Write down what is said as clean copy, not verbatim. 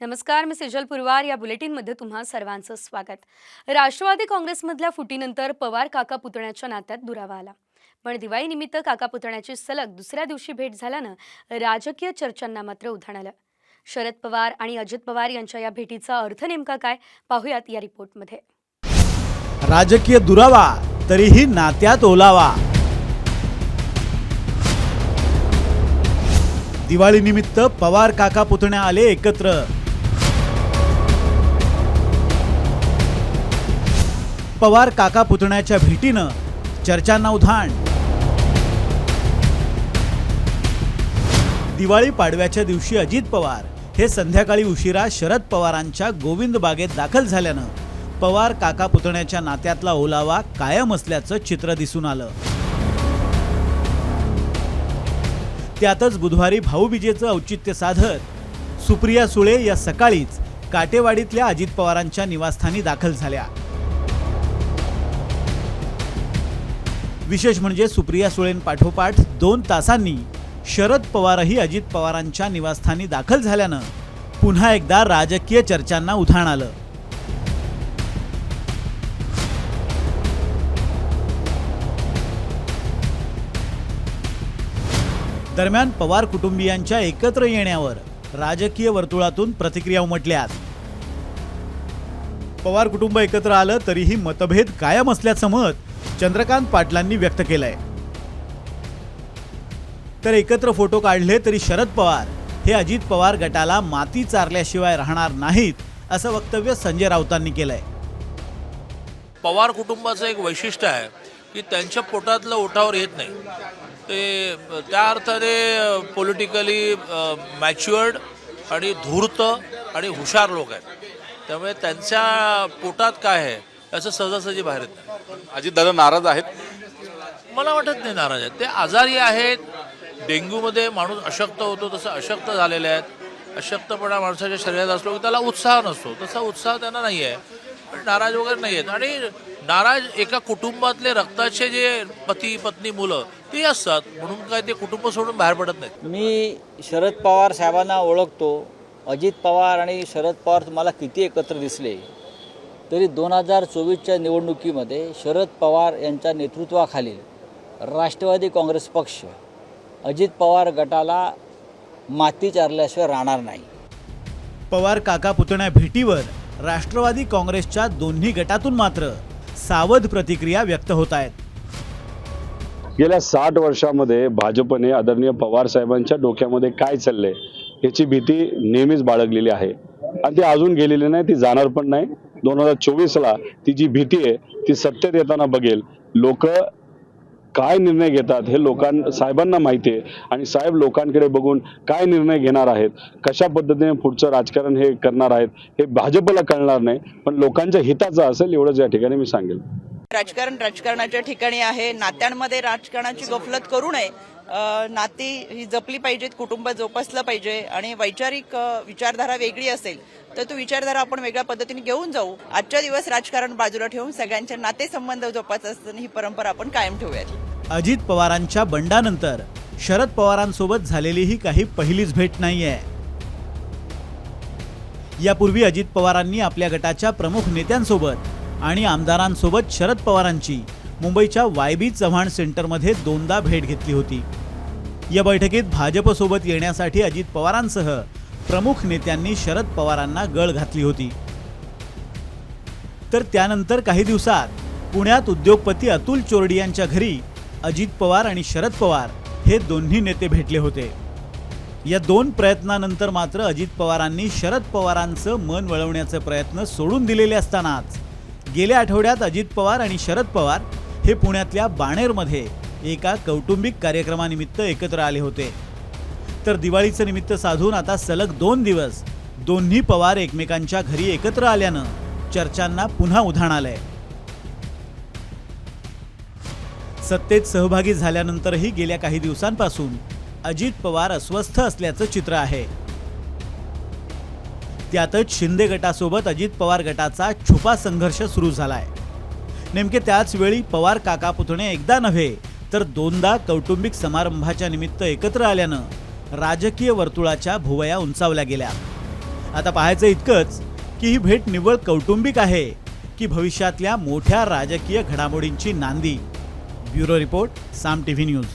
नमस्कार, मी सेजल पुरवार. या बुलेटिनमध्ये तुम्हा सर्वांचं स्वागत. राष्ट्रवादी काँग्रेसमधल्या फुटीनंतर पवार काका पुतण्याच्या नात्यात दुरावा आला. पण दिवाळीनिमित्त काका पुतण्याची सलग दुसऱ्या दिवशी भेट झाल्यानं राजकीय चर्चांना मात्र उधाण आलं. शरद पवार आणि अजित पवार यांच्या या भेटीचा अर्थ नेमका काय पाहूयात या रिपोर्टमध्ये. राजकीय दुरावा तरीही नात्यात ओलावा. दिवाळीनिमित्त पवार काका पुतण्या आले एकत्र. पवार काका पुतण्याच्या भेटीनं चर्चांना उधाण. दिवाळी पाडव्याच्या दिवशी अजित पवार हे संध्याकाळी उशिरा शरद पवारांच्या गोविंद बागेत दाखल झाल्यानं पवार काका पुतण्याच्या नात्यातला ओलावा कायम असल्याचं चित्र दिसून आलं. त्यातच बुधवारी भाऊबीजेचं औचित्य साधत सुप्रिया सुळे या सकाळीच काटेवाडीतल्या अजित पवारांच्या निवासस्थानी दाखल झाल्या. विशेष म्हणजे सुप्रिया सुळेंपाठोपाठ 2 तासांनी शरद पवारही अजित पवारांच्या निवासस्थानी दाखल झाल्यानं पुन्हा एकदा राजकीय चर्चांना उधाण आलं. दरम्यान पवार कुटुंबियांच्या एकत्र येण्यावर राजकीय वर्तुळातून प्रतिक्रिया उमटल्यात. पवार कुटुंब एकत्र आलं तरीही मतभेद कायम असल्याचं मत चंद्रकांत पाटलांनी व्यक्त केलंय. तर एकत्र फोटो काढले तरी शरद पवार हे अजित पवार गटाला माती चारल्याशिवाय राहणार नाहीत असं वक्तव्य संजय राऊतांनी केलंय. पवार कुटुंबाचं एक वैशिष्ट्य आहे की त्यांच्या पोटातलं ओठावर येत नाही. ते त्या अर्थाने पॉलिटिकली मॅच्युअर्ड आणि धूर्त आणि हुशार लोक आहेत. त्यामुळे त्यांच्या पोटात काय आहे असं सहजासहजी बाहेर येत नाही. अजित दादा नाराज आहेत? मला वाटत नाही नाराज आहेत. ते आजारी आहेत. डेंग्यूमध्ये माणूस अशक्त होतो तसं अशक्त झालेले आहेत. अशक्तपणा माणसाच्या शरीरात असलो की त्याला उत्साह नसतो, तसा उत्साह त्यांना नाही आहे. पण नाराज वगैरे नाही आहेत. आणि नाराज एका कुटुंबातले रक्ताचे जे पती पत्नी मुलं ते असतात म्हणून काय ते कुटुंब सोडून बाहेर पडत नाहीत. मी शरद पवार साहेबांना ओळखतो. अजित पवार आणि शरद पवार तुम्हाला किती एकत्र दिसले तरी 2024च्या निवडणुकीमध्ये शरद पवार यांच्या नेतृत्वाखालील राष्ट्रवादी काँग्रेस पक्ष अजित पवार गटाला माती चारल्याशिवाय राहणार नाही. पवार काका पुतण्या भेटीवर राष्ट्रवादी काँग्रेसच्या दोन्ही गटातून मात्र सावध प्रतिक्रिया व्यक्त होत आहेत. गेल्या 60 वर्षामध्ये भाजपने आदरणीय पवार साहेबांच्या डोक्यामध्ये काय चाललंय याची भीती नेहमीच बाळगलेली आहे आणि ती अजून गेलेली नाही, ती जाणार पण नाही. 2024ला ती जी भीती आहे ती सत्तेत येताना बघेल. लोक काय निर्णय घेतात हे साहेबांना माहिती आहे आणि साहेब लोकांकडे बघून काय निर्णय घेणार आहेत, कशा पद्धतीने पुढचं राजकारण हे करणार आहेत हे भाजपला कळणार नाही, पण लोकांच्या हिताचं असेल एवढंच या ठिकाणी मी सांगेल. राजकारणाच्या ठिकाणी आहे. नात्यांमध्ये राजकारणाची गफलत करू नये. नाती ही जपली पाहिजेत, कुटुंब जोपासलं पाहिजे आणि वैचारिक विचारधारा वेगळी असेल तर तो विचारधारा आपण वेगळ्या पद्धतीने घेऊन जाऊ. आजच्या दिवस राजकारण बाजूला ठेवून सगळ्यांचे नातेसंबंध जोपासत असताना ही परंपरा आपण कायम ठेवूयात. अजित पवारांच्या बंडानंतर शरद पवारांसोबत झालेली ही काही पहिलीच भेट नाहीये. यापूर्वी अजित पवारांनी आपल्या गटाच्या प्रमुख नेत्यांसोबत आणि आमदारांसोबत शरद पवारांची मुंबईच्या YB चव्हाण सेंटरमध्ये 2दा भेट घेतली होती. या बैठकीत भाजपसोबत येण्यासाठी अजित पवारांसह प्रमुख नेत्यांनी शरद पवारांना गळ घातली होती. तर त्यानंतर काही दिवसात पुण्यात उद्योगपती अतुल चोरडी यांच्या घरी अजित पवार आणि शरद पवार हे दोन्ही नेते भेटले होते. या 2 प्रयत्नानंतर मात्र अजित पवारांनी शरद पवारांचं मन वळवण्याचे प्रयत्न सोडून दिलेले असतानाच गेल्या आठवड्यात अजित पवार आणि शरद पवार हे पुण्यातल्या बाणेरमध्ये एका कौटुंबिक कार्यक्रमानिमित्त एकत्र आले होते. तर दिवाळीचं निमित्त साधून आता सलग 2 दिवस दोन्ही पवार एकमेकांच्या घरी एकत्र आल्यानं चर्चांना पुन्हा उधाण आलंय. सत्तेत सहभागी झाल्यानंतरही गेल्या काही दिवसांपासून अजित पवार अस्वस्थ असल्याचं चित्र आहे. त्यातच शिंदे गटासोबत अजित पवार गटाचा छुपा संघर्ष सुरू झालाय. नेमके त्याच वेळी पवार काका पुतणे एकदा नव्हे तर 2दा कौटुंबिक समारंभाच्या निमित्त एकत्र आल्यानं राजकीय वर्तुळाच्या भुवया उंचावल्या गेल्या. आता पाहायचं इतकंच की ही भेट निव्वळ कौटुंबिक आहे की भविष्यातल्या मोठ्या राजकीय घडामोडींची नांदी. ब्युरो रिपोर्ट, साम टीव्ही न्यूज.